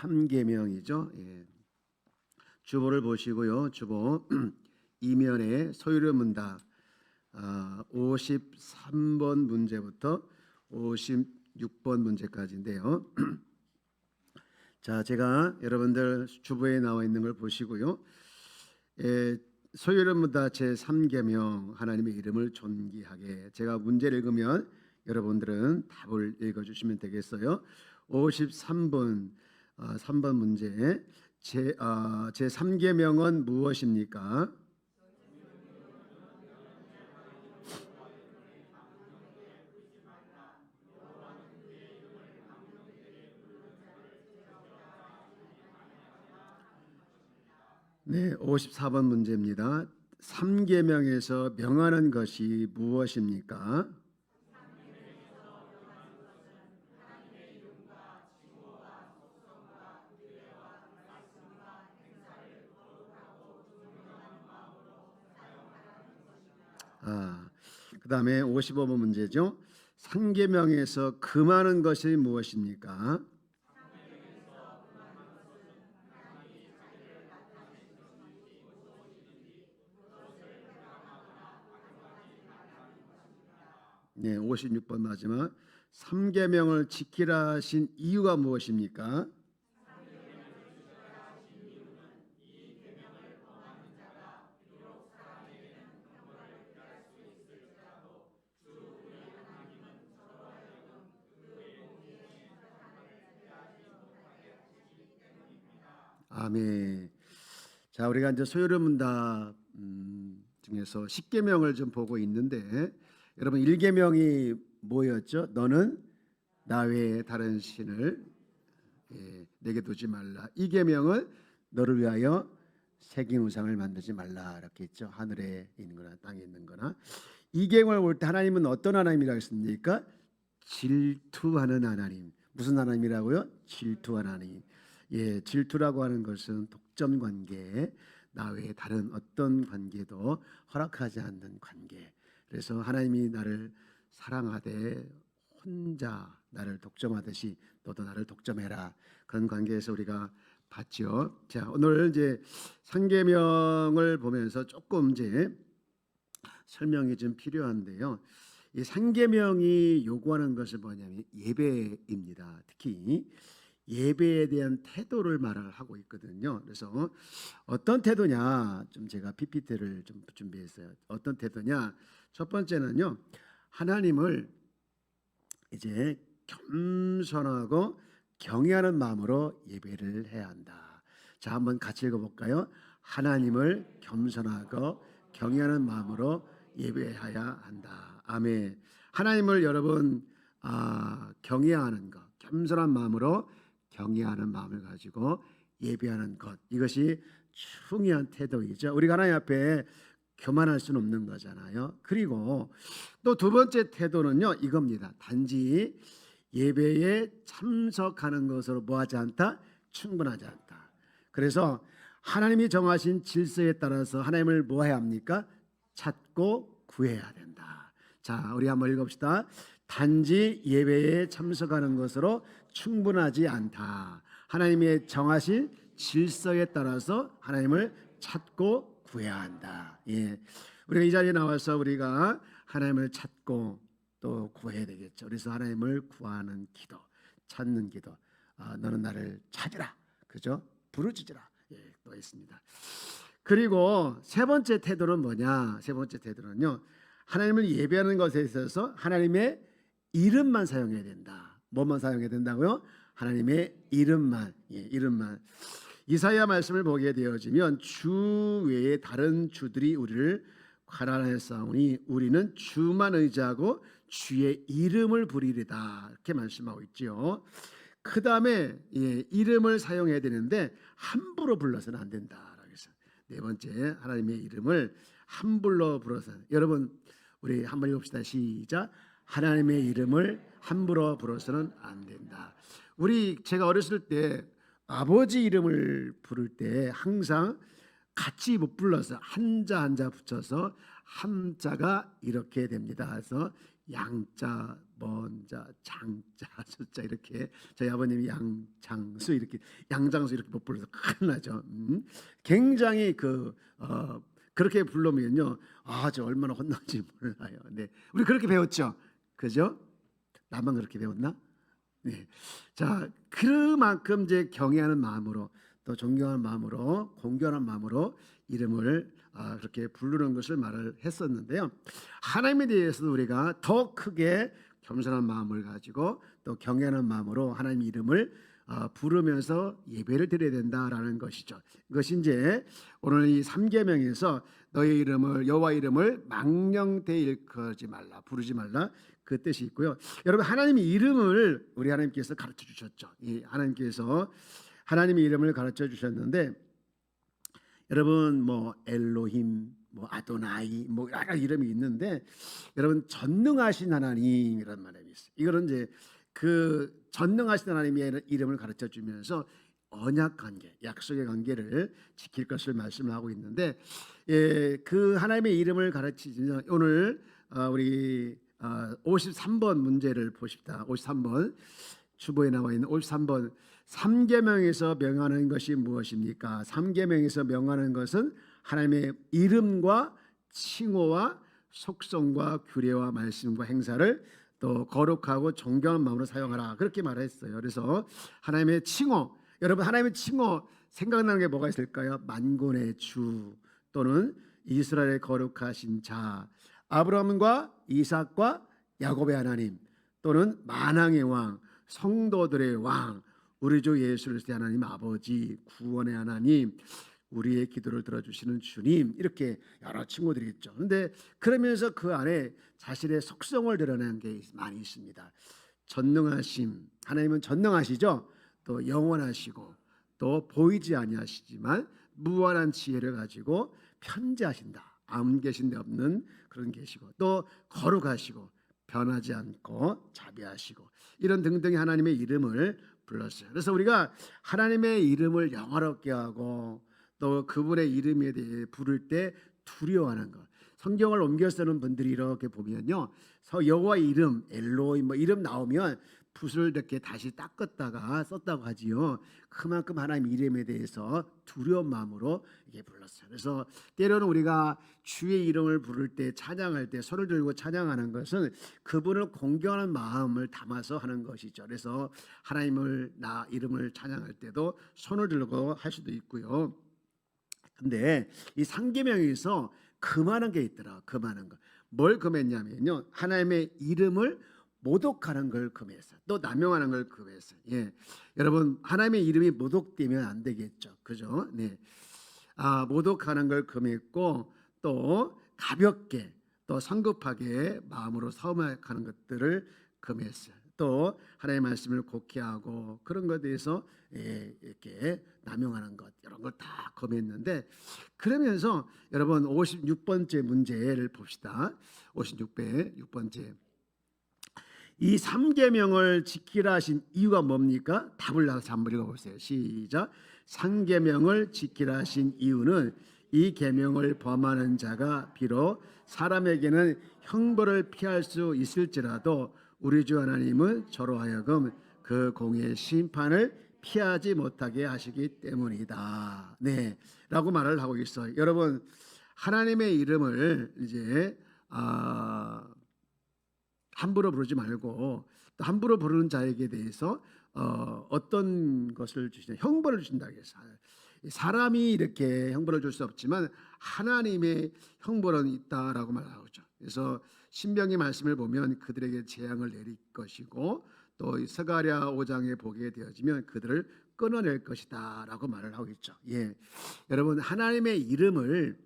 3계명이죠. 예. 주보를 보시고요. 주보 이면에 소유를 문다 53번 문제부터 56번 문제까지인데요. 자, 제가 여러분들 주보에 나와 있는 걸 보시고요. 소유를 문다 제3계명 하나님의 이름을 존귀하게, 제가 문제를 읽으면 여러분들은 답을 읽어주시면 되겠어요. 53번 3번 문제, 제3계명은 무엇입니까? 네, 54번 문제입니다. 3계명에서 명하는 것이 무엇입니까? 그다음에 55번 문제죠. 3계명에서 금하는 것이 무엇입니까? 네, 56번 마지막. 3계명을 지키라 하신 이유가 무엇입니까? 아멘. 자, 우리가 이제 소유를 문답 중에서 10계명을 좀 보고 있는데, 여러분 1계명이 뭐였죠? 너는 나 외에 다른 신을 내게 두지 말라. 2계명은 너를 위하여 새긴 우상을 만들지 말라, 이렇게 있죠. 하늘에 있는 거나 땅에 있는 거나. 2계명을 볼 때 하나님은 어떤 하나님이라고 했습니까? 질투하는 하나님. 무슨 하나님이라고요? 질투하는 하나님. 예, 질투라고 하는 것은 독점 관계, 나 외에 다른 어떤 관계도 허락하지 않는 관계. 그래서 하나님이 나를 사랑하되 혼자 나를 독점하듯이 너도 나를 독점해라, 그런 관계에서 우리가 봤죠. 자, 오늘 이제 상계명을 보면서 조금 이제 설명이 좀 필요한데요. 이 상계명이 요구하는 것은 뭐냐면 예배입니다. 특히 예배에 대한 태도를 말을 하고 있거든요. 그래서 어떤 태도냐, 좀 제가 PPT를 좀 준비했어요. 어떤 태도냐? 첫 번째는요, 하나님을 이제 겸손하고 경외하는 마음으로 예배를 해야 한다. 자, 한번 같이 읽어볼까요? 하나님을 겸손하고 경외하는 마음으로 예배해야 한다. 아멘. 하나님을 여러분 경외하는 것, 겸손한 마음으로 경외하는 마음을 가지고 예배하는 것, 이것이 중요한 태도이죠. 우리가 하나님 앞에 교만할 수는 없는 거잖아요. 그리고 또 두 번째 태도는요, 이겁니다. 단지 예배에 참석하는 것으로 뭐하지 않다? 충분하지 않다. 그래서 하나님이 정하신 질서에 따라서 하나님을 뭐해야 합니까? 찾고 구해야 된다. 자, 우리 한번 읽읍시다. 단지 예배에 참석하는 것으로 충분하지 않다. 하나님의 정하신 질서에 따라서 하나님을 찾고 구해야 한다. 예, 우리가 이 자리에 나와서 우리가 하나님을 찾고 또 구해야 되겠죠. 그래서 하나님을 구하는 기도, 찾는 기도. 너는 나를 찾으라, 그죠? 부르짖으라. 예, 또 있습니다. 그리고 세 번째 태도는 뭐냐? 세 번째 태도는요, 하나님을 예배하는 것에 있어서 하나님의 이름만 사용해야 된다. 뭐만 사용해야 된다고요? 하나님의 이름만. 예, 이름만. 이사야 말씀을 보게 되어지면 주 외에 다른 주들이 우리를 가난하였사오니 우리는 주만 의지하고 주의 이름을 부리리다, 이렇게 말씀하고 있지요. 그 다음에 이름을 사용해야 되는데 함부로 불러서는 안 된다. 그래서 네 번째, 하나님의 이름을 함부로 불러서. 여러분 우리 한번 읽읍시다. 시작. 하나님의 이름을 함부로 불러서는 안 된다. 제가 어렸을 때 아버지 이름을 부를 때 항상 같이 못 불러서 한자 한자 붙여서 함자가 이렇게 됩니다. 그래서 양자, 먼자, 장자, 숫자 이렇게 저희 아버님이 양장수 이렇게 양장수 이렇게 못 불러서 큰일 나죠. 굉장히 그렇게 부르면요, 저 얼마나 혼나는지 몰라요. 네, 우리 그렇게 배웠죠, 그죠? 나만 그렇게 배웠나? 네, 자 그만큼 이제 경외하는 마음으로 또 존경하는 마음으로 공경하는 마음으로 이름을 그렇게 부르는 것을 말을 했었는데요. 하나님에 대해서도 우리가 더 크게 겸손한 마음을 가지고 또 경외하는 마음으로 하나님 이름을 부르면서 예배를 드려야 된다라는 것이죠. 이것이 이제 오늘 이 3계명에서 너의 이름을 여호와 이름을 망령되이 일컬지 말라 부르지 말라 그 뜻이 있고요. 여러분 하나님의 이름을 우리 하나님께서 가르쳐 주셨죠. 이 하나님께서 하나님의 이름을 가르쳐 주셨는데 여러분 뭐 엘로힘, 뭐 아도나이, 뭐 여러 이름이 있는데 여러분 전능하신 하나님이라는 말이 있어요. 이거는 이제 그 전능하신 하나님의 이름을 가르쳐 주면서 언약 관계, 약속의 관계를 지킬 것을 말씀을 하고 있는데 그 하나님의 이름을 가르치면 오늘 우리 53번 문제를 보십시다. 53번 주보에 나와 있는 53번 3계명에서 명하는 것이 무엇입니까? 3계명에서 명하는 것은 하나님의 이름과 칭호와 속성과 규례와 말씀과 행사를 또 거룩하고 존경하는 마음으로 사용하라 그렇게 말했어요. 그래서 하나님의 칭호, 여러분 하나님의 칭호 생각나는 게 뭐가 있을까요? 만군의 주 또는 이스라엘의 거룩하신 자, 아브라함과 이삭과 야곱의 하나님 또는 만왕의 왕, 성도들의 왕, 우리 주 예수 그리스도의 하나님 아버지, 구원의 하나님, 우리의 기도를 들어주시는 주님 이렇게 여러 친구들이 있죠. 그런데 그러면서 그 안에 자신의 속성을 드러내는 게 많이 있습니다. 전능하심, 하나님은 전능하시죠. 또 영원하시고 또 보이지 아니하시지만 무한한 지혜를 가지고 편재하신다. 아무 계신 데 없는 그런 계시고 또 거룩하시고 변하지 않고 자비하시고 이런 등등의 하나님의 이름을 불렀어요. 그래서 우리가 하나님의 이름을 영화롭게 하고 또 그분의 이름에 대해 부를 때 두려워하는 것. 성경을 옮겨 쓰는 분들이 이렇게 보면요, 여호와 이름 엘로이 뭐 이름 나오면 붓을 이렇게 다시 닦았다가 썼다고 하지요. 그만큼 하나님 이름에 대해서 두려운 마음으로 이게 불렀어요. 그래서 때로는 우리가 주의 이름을 부를 때 찬양할 때 손을 들고 찬양하는 것은 그분을 공경하는 마음을 담아서 하는 것이죠. 그래서 하나님을 나 이름을 찬양할 때도 손을 들고 할 수도 있고요. 근데 이 상계명에서 금하는 게 있더라. 금하는 거. 뭘 금했냐면요. 하나님의 이름을 모독하는 걸 금했어요. 또 남용하는 걸 금했어요. 예, 여러분 하나님의 이름이 모독되면 안 되겠죠, 그죠? 네, 모독하는 걸 금했고 또 가볍게 또 성급하게 마음으로 사움하는 것들을 금했어요. 또 하나님의 말씀을 곡해하고 그런 것에 대해서 이렇게 남용하는 것 이런 걸 다 금했는데 그러면서 여러분 56번째 문제를 봅시다. 6번째. 이 3계명을 지키라 하신 이유가 뭡니까? 답을 나서 한번 읽어보세요. 시작. 3계명을 지키라 하신 이유는 이 계명을 범하는 자가 비록 사람에게는 형벌을 피할 수 있을지라도 우리 주 하나님은 저로 하여금 그 공의 심판을 피하지 못하게 하시기 때문이다. 네, 라고 말을 하고 있어요. 여러분 하나님의 이름을 이제 함부로 부르지 말고 또 함부로 부르는 자에게 대해서 어떤 것을 주시냐, 형벌을 주신다 해서 사람이 이렇게 형벌을 줄 수 없지만 하나님의 형벌은 있다라고 말하죠. 그래서 신명기 말씀을 보면 그들에게 재앙을 내릴 것이고 또 스가랴 5장에 보게 되어지면 그들을 끊어낼 것이다라고 말을 하고 있죠. 예, 여러분 하나님의 이름을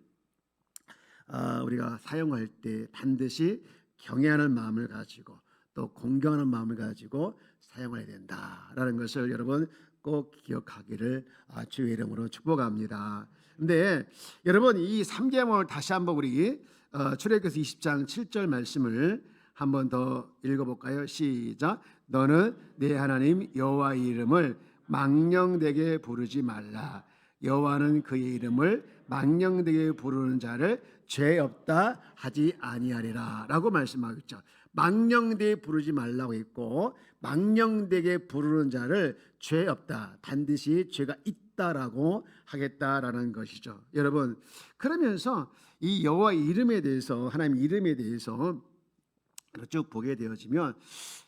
우리가 사용할 때 반드시 경외하는 마음을 가지고 또 공경하는 마음을 가지고 사용해야 된다라는 것을 여러분 꼭 기억하기를 주의 이름으로 축복합니다. 근데 여러분 이 3계명을 다시 한번 우리 출애굽기서 20장 7절 말씀을 한번 더 읽어볼까요? 시작. 너는 내 하나님 여호와의 이름을 망령되게 부르지 말라. 여호와는 그의 이름을 망령되게 부르는 자를 죄 없다 하지 아니하리라 라고 말씀하고 있죠. 망령되게 부르지 말라고 했고, 망령되게 부르는 자를 죄 없다, 반드시 죄가 있다라고 하겠다라는 것이죠. 여러분, 그러면서 이 여호와 이름에 대해서, 하나님 이름에 대해서 쭉 보게 되어지면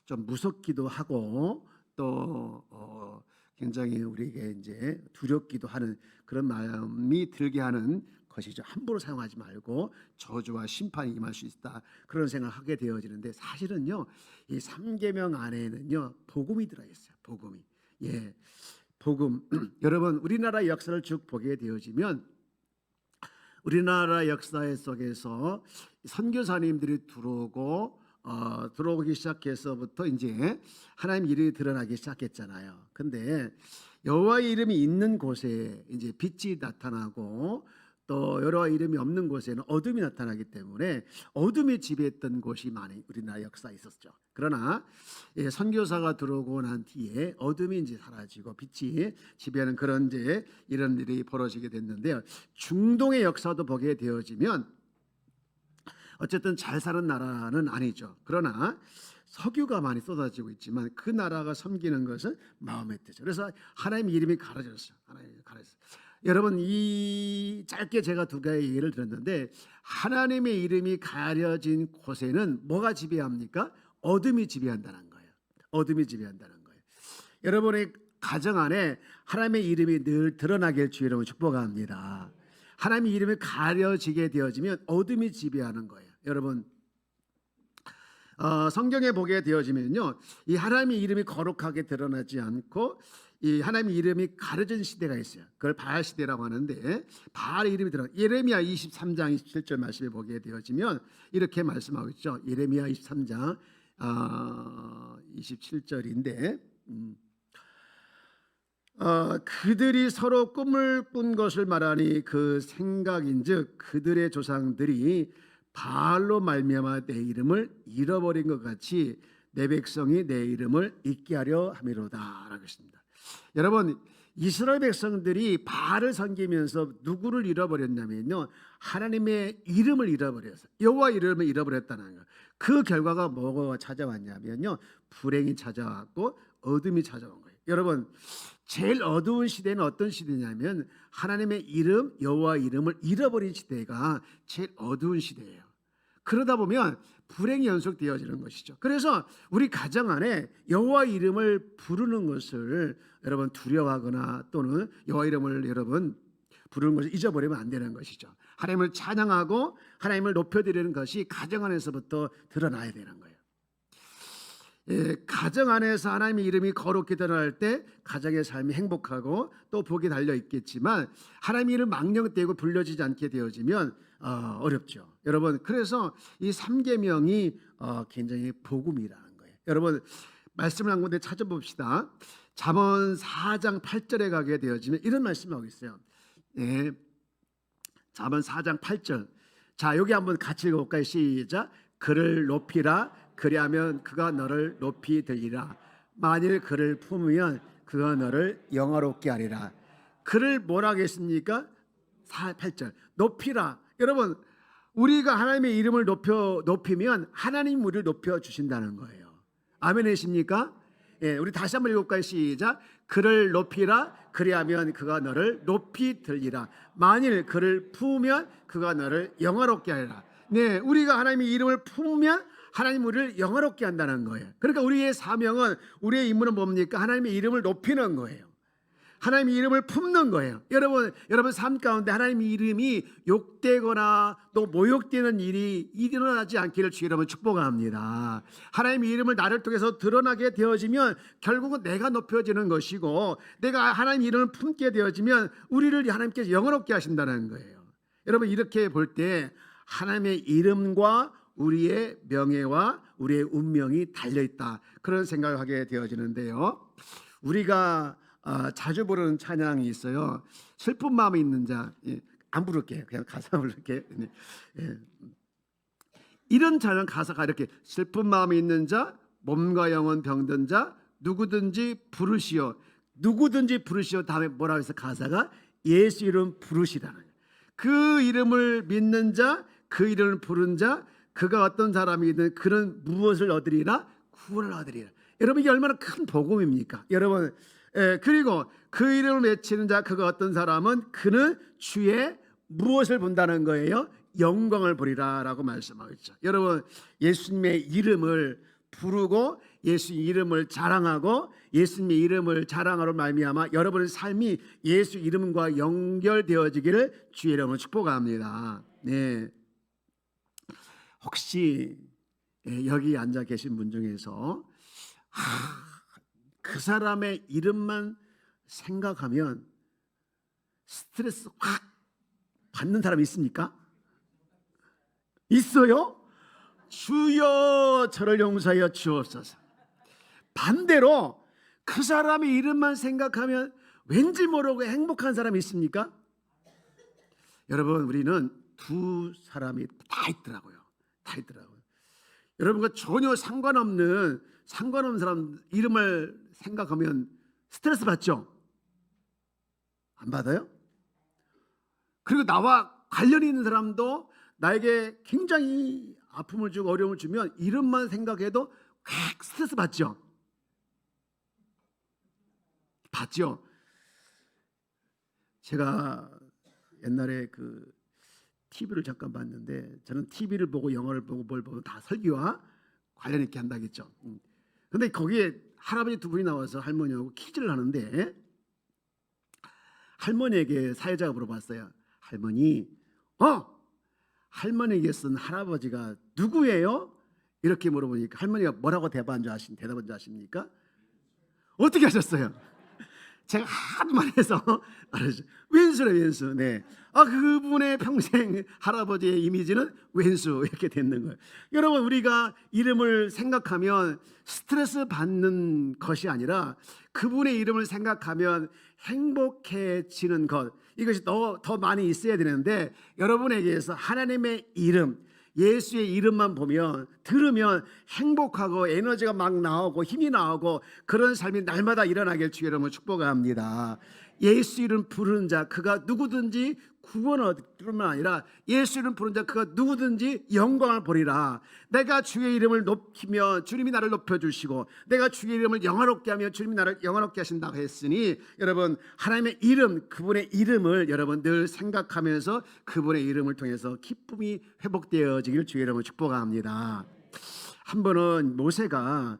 좀 무섭기도 하고 또 굉장히 우리에게 이제 두렵기도 하는 그런 마음이 들게 하는 것이죠. 함부로 사용하지 말고 저주와 심판이 임할 수 있다, 그런 생각을 하게 되어지는데, 사실은요 이 3계명 안에는요 복음이 들어 있어요. 복음이, 복음. 여러분, 우리나라 역사를 쭉 보게 되어지면 우리나라 역사 속에서 선교사님들이 들어오기 시작해서부터 이제 하나님 이름이 드러나기 시작했잖아요. 근데 여호와의 이름이 있는 곳에 이제 빛이 나타나고, 또 여호와 이름이 없는 곳에는 어둠이 나타나기 때문에 어둠이 지배했던 곳이 많이 우리나라 역사에 있었죠. 그러나 선교사가 들어오고 난 뒤에 어둠이 이제 사라지고 빛이 지배하는 그런 이제 이런 일이 벌어지게 됐는데요. 중동의 역사도 보게 되어지면 어쨌든 잘 사는 나라는 아니죠. 그러나 석유가 많이 쏟아지고 있지만 그 나라가 섬기는 것은 마음의 뜻이죠. 그래서 하나님의 이름이 가려졌어요. 하나님이 가려졌어요. 여러분, 이 짧게 제가 두 가지 예를 들었는데, 하나님의 이름이 가려진 곳에는 뭐가 지배합니까? 어둠이 지배한다는 거예요. 어둠이 지배한다는 거예요. 여러분의 가정 안에 하나님의 이름이 늘 드러나길 주의 이름으로 축복합니다. 하나님의 이름이 가려지게 되어지면 어둠이 지배하는 거예요. 여러분, 성경에 보게 되어지면요, 이 하나님의 이름이 거룩하게 드러나지 않고 이 하나님의 이름이 가려진 시대가 있어요. 그걸 바알 시대라고 하는데, 바알의 이름이 드러나. 예레미야 23장 27절 말씀에 보게 되어지면 이렇게 말씀하고 있죠. 예레미야 23장 27절인데, 그들이 서로 꿈을 꾼 것을 말하니 그 생각인즉 그들의 조상들이 바알로 말미암아 내 이름을 잃어버린 것 같이 내 백성이 내 이름을 잊게 하려 함이로다 라고 했습니다. 여러분, 이스라엘 백성들이 바알을 섬기면서 누구를 잃어버렸냐면요, 하나님의 이름을 잃어버렸어요. 여호와 이름을 잃어버렸다는 거예요. 그 결과가 뭐가 찾아왔냐면요, 불행이 찾아왔고 어둠이 찾아온 거예요. 여러분, 제일 어두운 시대는 어떤 시대냐면 하나님의 이름, 여호와 이름을 잃어버린 시대가 제일 어두운 시대예요. 그러다 보면 불행이 연속되어지는 것이죠. 그래서 우리 가정 안에 여호와 이름을 부르는 것을 여러분 두려워하거나 또는 여호와 이름을 여러분 부르는 것을 잊어버리면 안 되는 것이죠. 하나님을 찬양하고 하나님을 높여드리는 것이 가정 안에서부터 드러나야 되는 거예요. 가정 안에서 하나님의 이름이 거룩히 드러날 때 가정의 삶이 행복하고 또 복이 달려 있겠지만, 하나님의 이름 망령되고 불려지지 않게 되어지면 어렵죠. 여러분, 그래서 이 3계명이 굉장히 복음이라는 거예요. 여러분, 말씀을 한 군데 찾아봅시다. 잠언 4장 8절에 가게 되어지면 이런 말씀을 하고 있어요. 잠언 4장 8절. 자, 여기 한번 같이 읽어볼까요? 시작. 그를 높이라, 그리하면 그가 너를 높이 들리라. 만일 그를 품으면 그가 너를 영화롭게 하리라. 그를 뭐라 하겠습니까? 8절. 높이라. 여러분, 우리가 하나님의 이름을 높이면 하나님 우리를 높여 주신다는 거예요. 아멘이십니까? 우리 다시 한번 읽어볼까요? 시작. 그를 높이라, 그리하면 그가 너를 높이 들리라. 만일 그를 품으면 그가 너를 영화롭게 하리라. 네, 우리가 하나님의 이름을 품으면 하나님 우리를 영화롭게 한다는 거예요. 그러니까 우리의 사명은, 우리의 임무는 뭡니까? 하나님의 이름을 높이는 거예요. 하나님의 이름을 품는 거예요. 여러분 삶 가운데 하나님의 이름이 욕되거나 또 모욕되는 일이 일어나지 않기를 주의 이름으로 축복합니다. 하나님의 이름을 나를 통해서 드러나게 되어지면 결국은 내가 높여지는 것이고, 내가 하나님의 이름을 품게 되어지면 우리를 하나님께서 영화롭게 하신다는 거예요. 여러분, 이렇게 볼 때 하나님의 이름과 우리의 명예와 우리의 운명이 달려있다, 그런 생각을 하게 되어지는데요. 우리가 자주 부르는 찬양이 있어요. 슬픈 마음이 있는 자. 안 부를게요. 그냥 가사 부를게요. 이런 찬양 가사가 이렇게: 슬픈 마음이 있는 자, 몸과 영혼 병든 자, 누구든지 부르시오. 누구든지 부르시오 다음에 뭐라고 해서 가사가 예수 이름 부르시라는 거예요. 그 이름을 믿는 자, 그 이름을 부른 자, 그가 어떤 사람이든 그는 무엇을 얻으리라? 구원을 얻으리라. 여러분 이게 얼마나 큰 복음입니까? 여러분 그리고 그 이름을 외치는 자 그가 어떤 사람은 그는 주의 무엇을 본다는 거예요? 영광을 보리라 라고 말씀하고 있죠. 여러분 예수님의 이름을 부르고 예수님 이름을 자랑하고 예수님의 이름을 자랑하러 말미암아 여러분의 삶이 예수 이름과 연결되어지기를 주의 이름으로 축복합니다. 네. 혹시 여기 앉아 계신 분 중에서 그 사람의 이름만 생각하면 스트레스 확 받는 사람 있습니까? 있어요? 주여 저를 용서하여 주옵소서. 반대로 그 사람의 이름만 생각하면 왠지 모르고 행복한 사람이 있습니까? 여러분 우리는 두 사람이 다 있더라고요. 다 있더라고요. 여러분과 전혀 상관없는 사람 이름을 생각하면 스트레스 받죠? 안 받아요? 그리고 나와 관련이 있는 사람도 나에게 굉장히 아픔을 주고 어려움을 주면 이름만 생각해도 꽉 스트레스 받죠? 받죠? 제가 옛날에 그 TV를 잠깐 봤는데 저는 TV를 보고 영화를 보고 뭘 보면 다 설교와 관련 있게 한다겠죠. 근데 거기에 할아버지 두 분이 나와서 할머니하고 퀴즈를 하는데 할머니에게 사회자가 물어봤어요. 할머니, 할머니에게 쓴 할아버지가 누구예요? 이렇게 물어보니까 할머니가 뭐라고 대답한 줄 아십니까? 어떻게 하셨어요? 제가 하도 말해서 왼수래 왼수. 네. 그분의 평생 할아버지의 이미지는 왼수 이렇게 되는 거예요. 여러분 우리가 이름을 생각하면 스트레스 받는 것이 아니라 그분의 이름을 생각하면 행복해지는 것, 이것이 더 많이 있어야 되는데 여러분에게서 하나님의 이름, 예수의 이름만 보면 들으면 행복하고 에너지가 막 나오고 힘이 나오고 그런 삶이 날마다 일어나길 주의 이름으로 축복합니다. 예수 이름 부르는 자 그가 누구든지 구원을 얻을 뿐만 아니라 예수 이름 부르는 자 그가 누구든지 영광을 보리라. 내가 주의 이름을 높이면 주님이 나를 높여주시고 내가 주의 이름을 영화롭게 하면 주님이 나를 영화롭게 하신다고 했으니 여러분 하나님의 이름, 그분의 이름을 여러분 늘 생각하면서 그분의 이름을 통해서 기쁨이 회복되어지길 주의 이름으로 축복합니다. 한 번은 모세가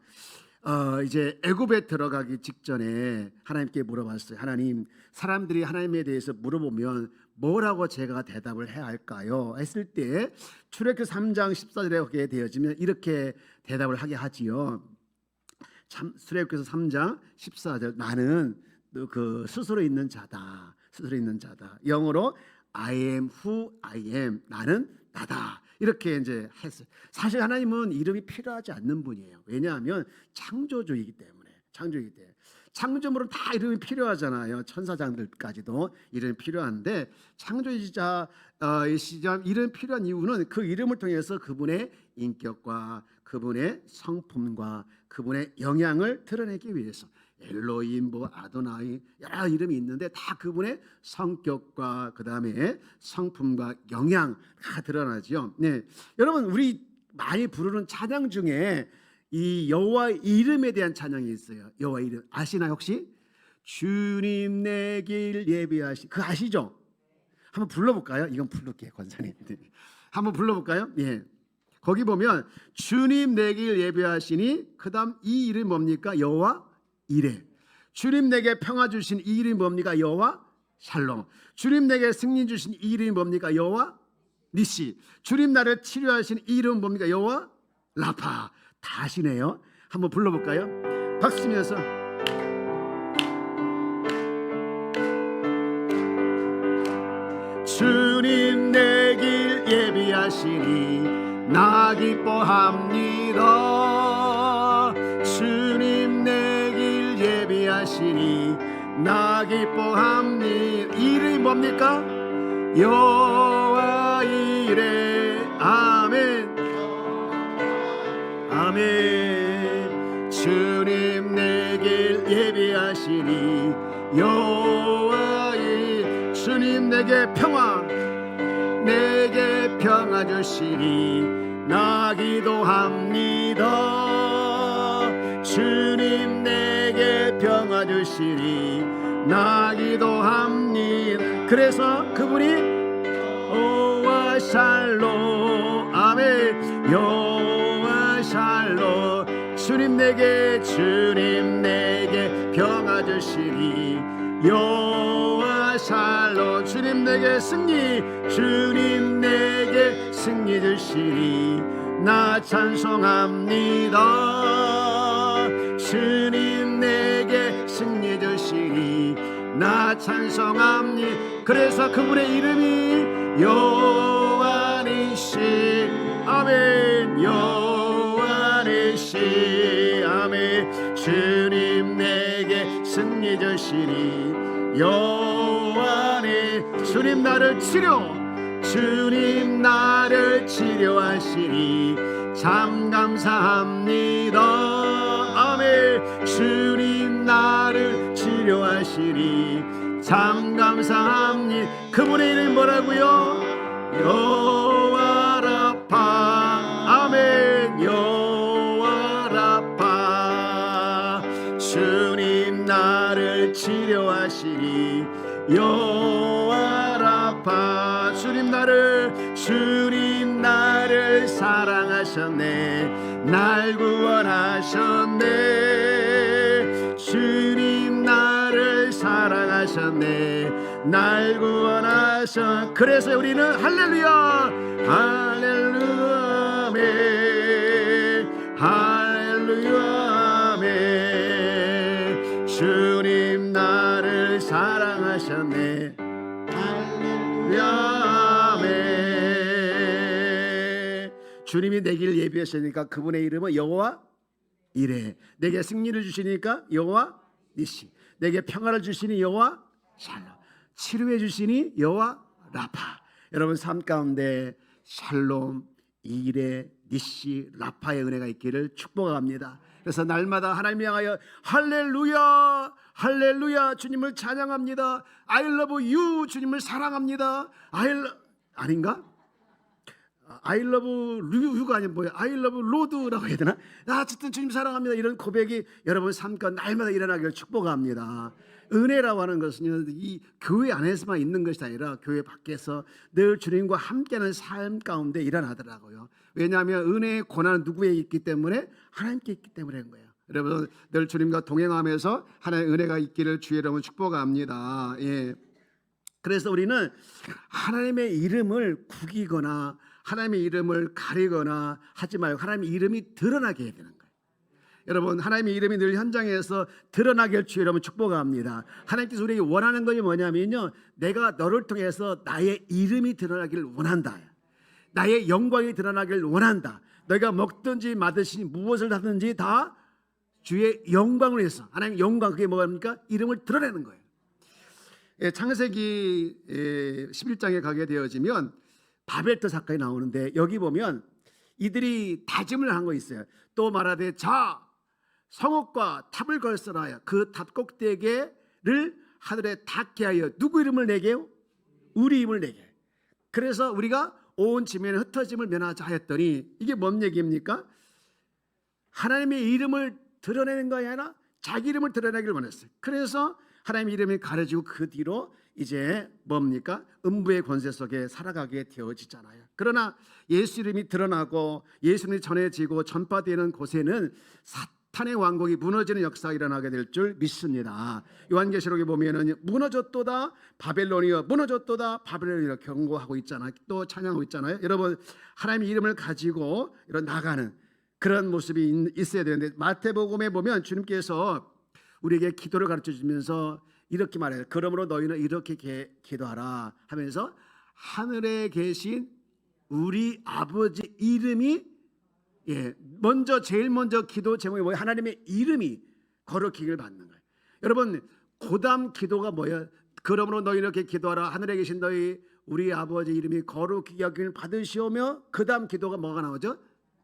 이제 애굽에 들어가기 직전에 하나님께 물어봤어요. 하나님, 사람들이 하나님에 대해서 물어보면 뭐라고 제가 대답을 해야 할까요? 했을 때 출애굽기 3장 14절에 하게 되어지면 이렇게 대답을 하게 하지요. 출애굽기서 3장 14절 나는 그 스스로 있는 자다. 스스로 있는 자다. 영어로 I am who I am. 나는 나다. 이렇게 이제 했어요. 사실 하나님은 이름이 필요하지 않는 분이에요. 왜냐하면 창조주이기 때문에. 창조물은 다 이름이 필요하잖아요. 천사장들까지도 이름이 필요한데 창조주자 이름이 필요한 이유는 그 이름을 통해서 그분의 인격과 그분의 성품과 그분의 영향을 드러내기 위해서. 엘로힘, 아도나이 여러 이름이 있는데 다 그분의 성격과 그 다음에 성품과 영향 다 드러나죠. 네, 여러분 우리 많이 부르는 찬양 중에 이 여호와 이름에 대한 찬양이 있어요. 여호와 이름 아시나요 혹시? 주님 내 길 예비하시 그 아시죠? 한번 불러볼까요? 이건 부를게요 권사님. 한번 불러볼까요? 예. 거기 보면 주님 내 길 예비하시니 그 다음 이 이름이 뭡니까? 여호와 이레. 주님 내게 평화 주신 이 이름이 뭡니까? 여호와 샬롬. 주님 내게 승리 주신 이 이름이 뭡니까? 여호와 니시. 주님 나를 치료하신 이 이름은 뭡니까? 여호와 라파. 다 아시네요. 한번 불러볼까요? 박수 치면서 주님 내 길 예비하시니 나 기뻐합니다. 주님 내 길 예비하시니 나 기뻐합니다. 이름이 뭡니까? 여호와 이레. 아멘 아멘. 주님 내 길 예비하시니 여호와 이레. 주님 내게 평화 주시니 나 기도합니다. 주님 내게 평화 주시리. 나 기도합니다. 그래서 그분이 여호와 샬롬, 아멘. 여호와 샬롬, 주님 내게 평화 주시리. 여호와 샬롬, 주님 내게 승리, 주님 내게 승리 주시리. 나 찬송합니다. 주님 내게 승리 주시리. 나 찬송합니다. 그래서 그분의 이름이 여호와 니시, 아멘. 여호와 니시, 아멘. 주님 내게 승리 주시리. 여호와 니, 주님 나를 치료하시리. 참 감사합니다. 아멘. 주님 나를 치료하시리. 참 감사합니다. 그분의 이름이 뭐라고요? 여호와 라파, 아멘. 여호와 라파, 주님 나를 치료하시리. 여호와 라파, 주님 나를 사랑하셨네. 날 구원하셨네. 주님 나를 사랑하셨네. 날 구원하셨. 그래서 우리는 할렐루야, 할렐루야, 아멘. 할렐루야, 아멘. 주님 나를 사랑하셨네. 할렐루야, 아멘. 주님이 내 길을 예비하시니까 그분의 이름은 여호와 이레. 내게 승리를 주시니까 여호와 니시. 내게 평화를 주시니 여호와 샬롬. 치료해 주시니 여호와 라파. 여러분 삶 가운데 샬롬, 이레, 니시, 라파의 은혜가 있기를 축복합니다. 그래서 날마다 하나님 향하여 할렐루야, 할렐루야, 주님을 찬양합니다. I love you, 주님을 사랑합니다. 아닌가? I love you가 아니면 뭐야? I love Lord라고 해야 되나? 어쨌든 주님 사랑합니다. 이런 고백이 여러분 삶과 날마다 일어나기를 축복합니다. 은혜라고 하는 것은 이 교회 안에서만 있는 것이 아니라 교회 밖에서 늘 주님과 함께하는 삶 가운데 일어나더라고요. 왜냐하면 은혜의 고난은 누구에 있기 때문에? 하나님께 있기 때문에 그런 거예요. 여러분 늘 주님과 동행하면서 하나님의 은혜가 있기를 주의 이름으로 축복합니다. 예. 그래서 우리는 하나님의 이름을 구기거나 하나님의 이름을 가리거나 하지 말고 하나님의 이름이 드러나게 해야 되는 거예요. 여러분 하나님의 이름이 늘 현장에서 드러나길 주의 이름으로 축복합니다. 하나님께서 우리에게 원하는 것이 뭐냐면요, 내가 너를 통해서 나의 이름이 드러나기를 원한다. 나의 영광이 드러나기를 원한다. 너희가 먹든지 마든지 무엇을 하든지 다 주의 영광을 위해서. 하나님의 영광, 그게 뭐입니까? 이름을 드러내는 거예요. 창세기 11장에 가게 되어지면 바벨탑 사건이 나오는데 여기 보면 이들이 다짐을 한 거 있어요. 또 말하되 자 성읍과 탑을 걸어라. 그 탑 꼭대기를 하늘에 닿게 하여 누구 이름을 내게요? 우리 이름을 내게. 그래서 우리가 온 지면에 흩어짐을 면하자 하였더니 이게 뭔 얘기입니까? 하나님의 이름을 드러내는 것이 아니라 자기 이름을 드러내기를 원했어요. 그래서 하나님의 이름이 가려지고 그 뒤로 이제 뭡니까? 음부의 권세 속에 살아가게 되어지잖아요. 그러나 예수 이름이 드러나고 예수 이름이 전해지고 전파되는 곳에는 사탄의 왕국이 무너지는 역사가 일어나게 될 줄 믿습니다. 요한계시록에 보면은 무너졌도다 바벨론이여, 무너졌도다 바벨론이여 경고하고 있잖아요. 또 찬양하고 있잖아요. 여러분 하나님의 이름을 가지고 이런 나가는 그런 모습이 있어야 되는데 마태복음에 보면 주님께서 우리에게 기도를 가르쳐 주면서 이렇게 말해요. 그러므로 너희는 이렇게 기도하라 하면서 하늘에 계신 우리 아버지 이름이 먼저 제일 먼저 기도 제목이 뭐예요? 하나님의 이름이 거룩히를 받는 거예요. 여러분 고담 기도가 뭐예요? 그러므로 너희 이렇게 기도하라 하늘에 계신 너희 우리 아버지 이름이 거룩히 여김을 받으시오며 그 다음 기도가 뭐가 나오죠?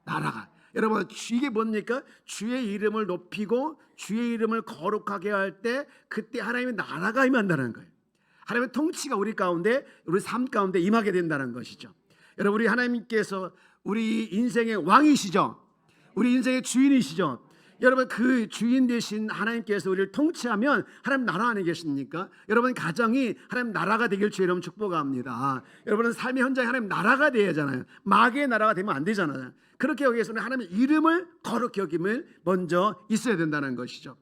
나라가. 여러분 이게 뭡니까? 주의 이름을 높이고 주의 이름을 거룩하게 할 때 그때 하나님의 나라가 임한다는 거예요. 하나님의 통치가 우리 가운데 우리 삶 가운데 임하게 된다는 것이죠. 여러분 우리 하나님께서 우리 인생의 왕이시죠. 우리 인생의 주인이시죠. 여러분, 그 주인 되신 하나님께서 우리를 통치하면 하나님 나라 안에 계십니까? 여러분 가정이 하나님 나라가 되길 주의 이름 축복합니다. 여러분은 삶의 현장이 하나님 나라가 돼야 하잖아요. 마귀의 나라가 되면 안 되잖아요. 그렇게 여기 위해서는 하나님의 이름을 거룩히 여김을 먼저 있어야 된다는 것이죠.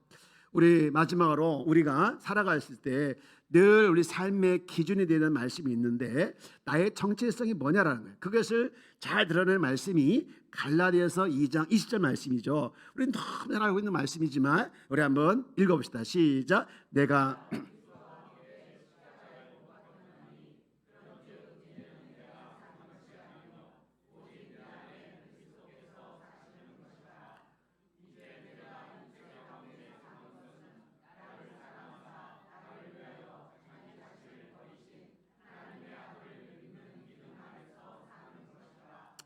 우리 마지막으로 우리가 살아갔을 때 늘 우리 삶의 기준이 되는 말씀이 있는데 나의 정체성이 뭐냐라는 거예요. 그것을 잘 드러내는 말씀이 갈라디아서 2장 20절 말씀이죠. 우리는 너무 잘 알고 있는 말씀이지만 우리 한번 읽어봅시다. 시작. 내가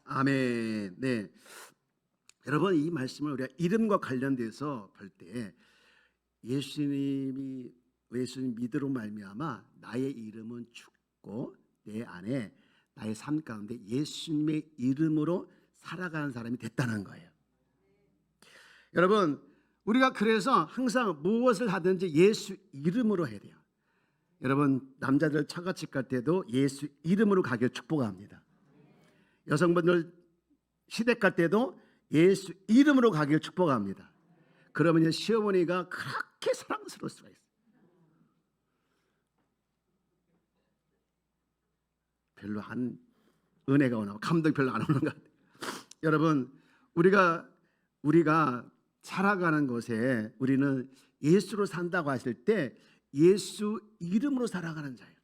아멘. 네. 여러분, 이 말씀을 우리가 이름과 관련돼서 볼 때 예수님 믿음으로 말미암아 나의 이름은 죽고 내 안에 나의 삶 가운데 예수님의 이름으로 살아가는 사람이 됐다는 거예요. 여러분, 우리가 그래서 항상 무엇을 하든지 예수 이름으로 해야 돼요. 여러분, 남자들 처갓집 갈 때도 예수 이름으로 가길 축복합니다. 여성분들 시댁 갈 때도 예수 이름으로 가길 축복합니다. 그러면 시어머니가 그렇게 사랑스러울 수가 있어요. 별로 한 은혜가 오나 감동이 별로 안 오는 것 같아요. 여러분, 우리가 살아가는 곳에 우리는 예수로 산다고 하실 때 예수 이름으로 살아가는 자예요.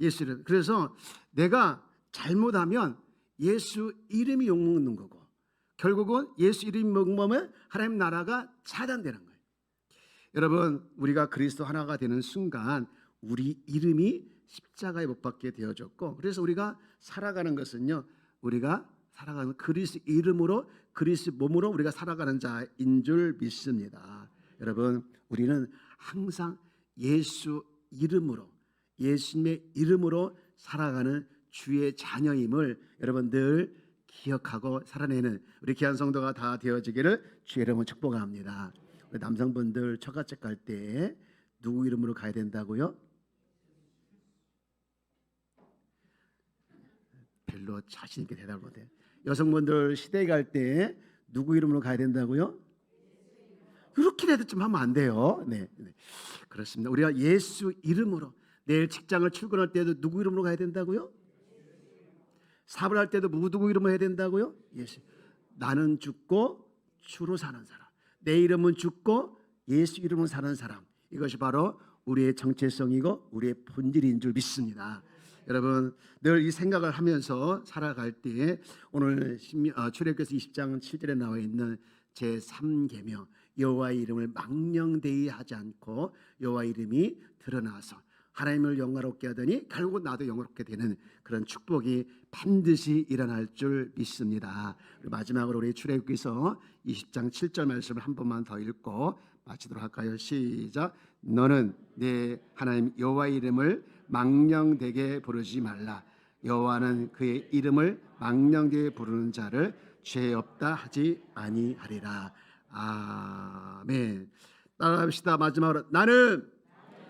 예수 이름. 그래서 내가 잘못하면 예수 이름이 욕먹는 거고 결국은 예수 이름이 욕먹으면 하나님 나라가 차단되는 거예요. 여러분, 우리가 그리스도 하나가 되는 순간 우리 이름이 십자가에 못 박게 되어졌고 그래서 우리가 살아가는 것은요, 우리가 살아가는 그리스도 이름으로 그리스도 몸으로 우리가 살아가는 자인 줄 믿습니다. 여러분, 우리는 항상 예수 이름으로 예수님의 이름으로 살아가는 주의 자녀임을 여러분들 기억하고 살아내는 우리 귀한 성도가 다 되어지기를 주의 이름으로 축복합니다. 우리 남성분들 처갓집 갈 때 누구 이름으로 가야 된다고요? 별로 자신 있게 대답을 못해요. 여성분들 시댁 갈 때 누구 이름으로 가야 된다고요? 그렇게 대답 좀 하면 안 돼요. 네, 그렇습니다. 우리가 예수 이름으로 내일 직장을 출근할 때도 누구 이름으로 가야 된다고요? 사업을 할 때도 누구 이름으로 해야 된다고요? 예수. 나는 죽고 주로 사는 사람. 내 이름은 죽고 예수 이름으로 사는 사람. 이것이 바로 우리의 정체성이고 우리의 본질인 줄 믿습니다. 여러분, 늘 이 생각을 하면서 살아갈 때 오늘 출애굽기서 20장 7절에 나와 있는 제3계명 여호와의 이름을 망령되이 하지 않고 여호와의 이름이 드러나서 하나님을 영화롭게 하더니 결국 나도 영화롭게 되는 그런 축복이 반드시 일어날 줄 믿습니다. 마지막으로 우리 출애굽기서 20장 7절 말씀을 한 번만 더 읽고 마치도록 할까요? 시작. 너는 내 하나님 여호와의 이름을 망령되게 부르지 말라. 여호와는 그의 이름을 망령되게 부르는 자를 죄 없다 하지 아니하리라. 아멘. 따라합시다. 마지막으로 나는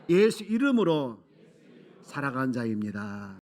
예수 이름으로 살아간 자입니다.